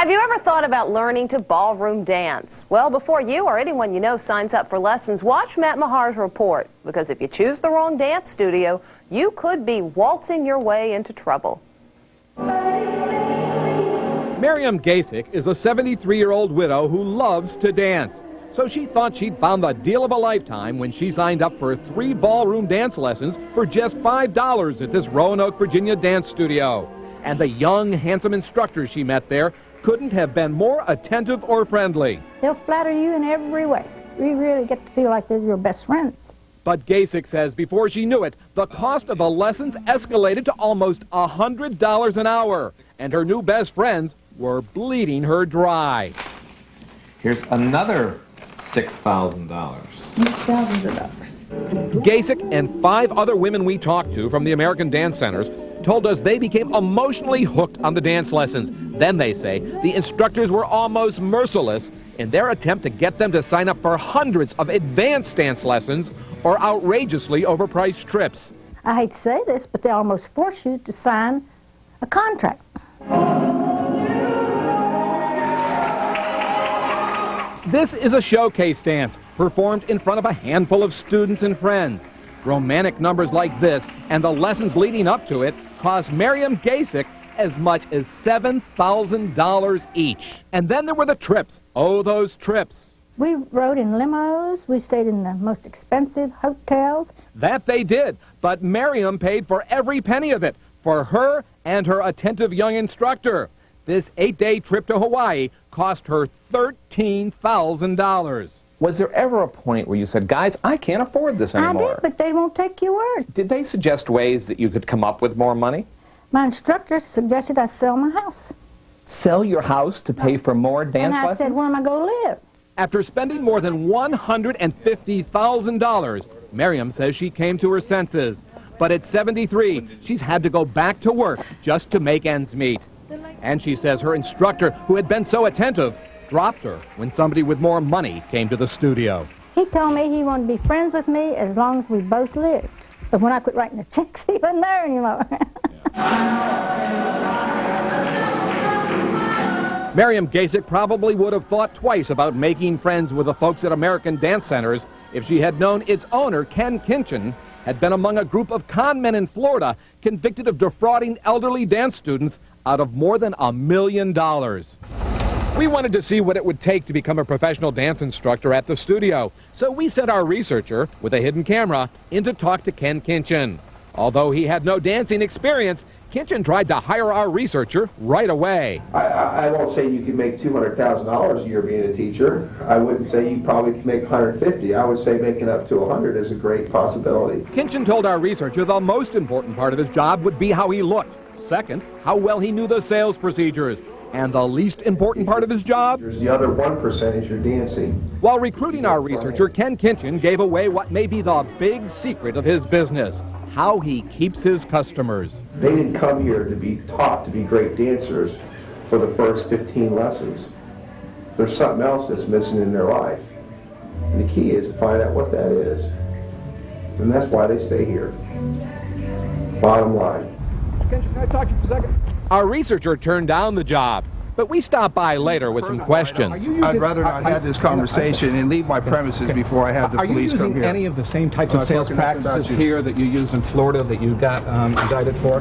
Have you ever thought about learning to ballroom dance? Well, before you or anyone you know signs up for lessons, watch Matt Mahar's report, because if you choose the wrong dance studio, you could be waltzing your way into trouble. Miriam Gasick is a 73-year-old widow who loves to dance. So she thought she'd found the deal of a lifetime when she signed up for 3 ballroom dance lessons for just $5 at this Roanoke, Virginia dance studio. And the young, handsome instructors she met there couldn't have been more attentive or friendly. They'll flatter you in every way. We really get to feel like they're your best friends. But Gasick says before she knew it, the cost of the lessons escalated to almost $100 an hour, and her new best friends were bleeding her dry. Here's another $6,000. Thousands of dollars. Gasick and 5 other women we talked to from the American Dance Centers told us they became emotionally hooked on the dance lessons. Then they say the instructors were almost merciless in their attempt to get them to sign up for hundreds of advanced dance lessons or outrageously overpriced trips. I hate to say this, but they almost force you to sign a contract. This is a showcase dance performed in front of a handful of students and friends. Romantic numbers like this and the lessons leading up to it cost Miriam Gasick as much as $7,000 each. And then there were the trips. Oh, those trips. We rode in limos. We stayed in the most expensive hotels. That they did, but Miriam paid for every penny of it for her and her attentive young instructor. This 8-day trip to Hawaii cost her $13,000. Was there ever a point where you said, guys, I can't afford this anymore? I did, but they won't take your word. Did they suggest ways that you could come up with more money? My instructor suggested I sell my house. Sell your house to pay for more dance And I lessons? said, where am I going to live? After spending more than $150,000, Miriam says she came to her senses. But at 73, she's had to go back to work just to make ends meet. And she says her instructor, who had been so attentive, dropped her when somebody with more money came to the studio. He told me he wanted to be friends with me as long as we both lived. But when I quit writing the checks, he wasn't there anymore. Miriam Gasick probably would have thought twice about making friends with the folks at American Dance Centers if she had known its owner, Ken Kinchin, had been among a group of con men in Florida convicted of defrauding elderly dance students out of more than $1 million. We wanted to see what it would take to become a professional dance instructor at the studio, so we sent our researcher, with a hidden camera, in to talk to Ken Kinchin. Although he had no dancing experience, Kinchin tried to hire our researcher right away. I won't say you can make $200,000 a year being a teacher. I wouldn't say you probably can make $150,000. I would say making up to $100,000 is a great possibility. Kinchin told our researcher the most important part of his job would be how he looked. Second, how well he knew the sales procedures. And the least important part of his job? The other 1% is your dancing. While recruiting our researcher, Ken Kinchin gave away what may be the big secret of his business: how he keeps his customers. They didn't come here to be taught to be great dancers for the first 15 lessons. There's something else that's missing in their life. And the key is to find out what that is. And that's why they stay here. Bottom line. Kinchin, can I talk to you for a second? Our researcher turned down the job, but we stopped by later with some questions. I'd rather not have this conversation and leave my premises before I have the police come here. Are you using any of the same types of sales practices here that you used in Florida that you got indicted for?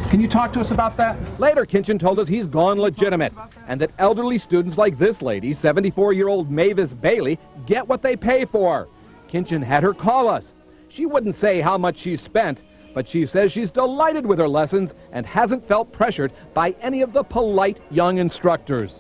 Can you talk to us about that? Later, Kinchin told us he's gone legitimate, and that elderly students like this lady, 74-year-old Mavis Bailey, get what they pay for. Kinchin had her call us. She wouldn't say how much she spent, but she says she's delighted with her lessons and hasn't felt pressured by any of the polite young instructors.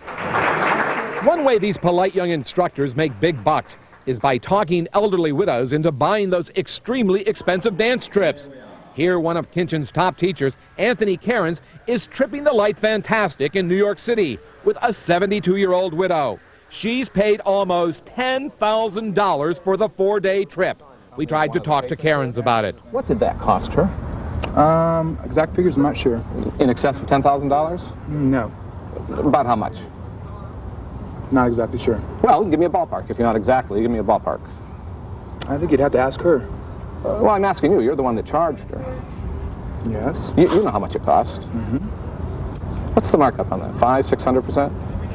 One way these polite young instructors make big bucks is by talking elderly widows into buying those extremely expensive dance trips. Here, one of Kinchin's top teachers, Anthony Cairns, is tripping the light fantastic in New York City with a 72-year-old widow. She's paid almost $10,000 for the 4-day trip. We tried to talk to Cairns about it. What did that cost her? Exact figures, I'm not sure. In excess of $10,000? No, About how much? not exactly sure. Well, give me a ballpark. If you're not exactly, give me a ballpark. I think you'd have to ask her. Well, I'm asking you. You're the one that charged her. Yes. You know how much it cost. What's the markup on that? 500, 600%?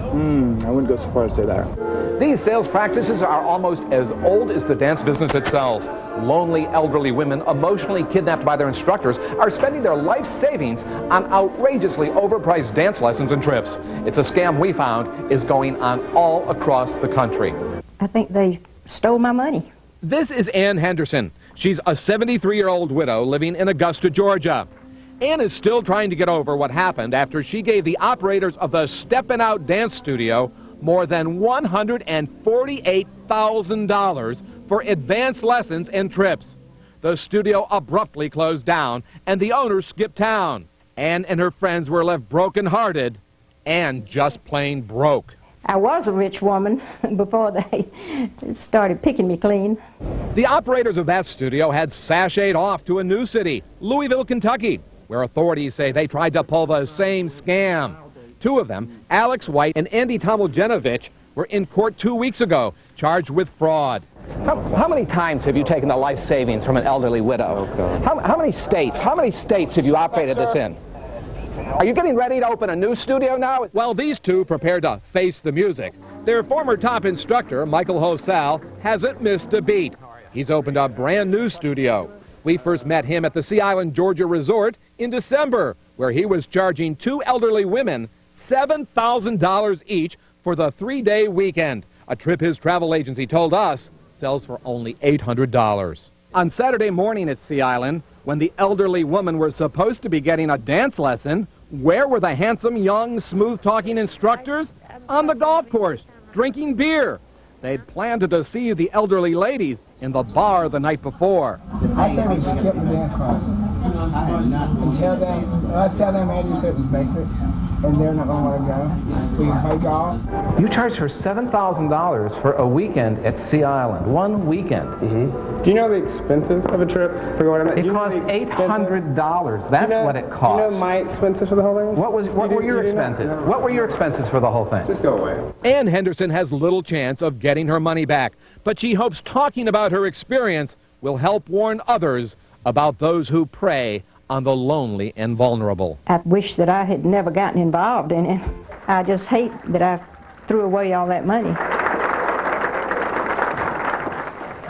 I wouldn't go so far as to say that. These sales practices are almost as old as the dance business itself. Lonely elderly women, emotionally kidnapped by their instructors, are spending their life savings on outrageously overpriced dance lessons and trips. It's a scam we found is going on all across the country. I think they stole my money. This is Ann Henderson. She's a 73-year-old widow living in Augusta, Georgia. Ann is still trying to get over what happened after she gave the operators of the Steppin' Out Dance Studio more than $148,000 for advanced lessons and trips. The studio abruptly closed down and the owner skipped town. Ann and her friends were left broken-hearted and just plain broke. I was a rich woman before they started picking me clean. The operators of that studio had sashayed off to a new city, Louisville, Kentucky, where authorities say they tried to pull the same scam. Two of them, Alex White and Andy Tomoljenovich, were in court 2 weeks ago, charged with fraud. How many times have you taken the life savings from an elderly widow? How many states have you operated this in? Are you getting ready to open a new studio now? While these two prepare to face the music, their former top instructor, Michael Hosal, hasn't missed a beat. He's opened a brand new studio. We first met him at the Sea Island, Georgia resort in December, where he was charging two elderly women $7,000 each for the 3-day weekend, a trip his travel agency told us sells for only $800. On Saturday morning at Sea Island, when the elderly women were supposed to be getting a dance lesson, where were the handsome, young, smooth-talking instructors? On the golf course, drinking beer. They'd planned to deceive the elderly ladies in the bar the night before. I said we skip the dance class. And tell them Andrew said it was basic, and they're not going to want to go. We can play golf. You charged her $7,000 for a weekend at Sea Island, 1 weekend. Do you know the expenses of a trip for going on? It cost $800. That's what it cost. Do you know my expenses for the whole thing? What were your expenses? No. What were your expenses for the whole thing? Just go away. Ann Henderson has little chance of getting her money back, but she hopes talking about her experience will help warn others about those who prey on the lonely and vulnerable. I wish that I had never gotten involved in it. I just hate that I threw away all that money.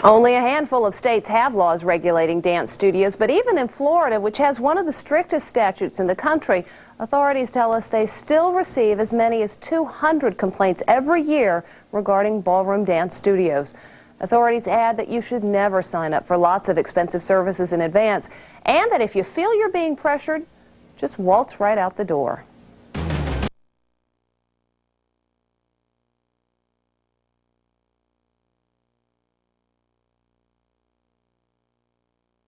Only a handful of states have laws regulating dance studios, but even in Florida, which has one of the strictest statutes in the country, authorities tell us they still receive as many as 200 complaints every year regarding ballroom dance studios. Authorities add that you should never sign up for lots of expensive services in advance, and that if you feel you're being pressured, just waltz right out the door.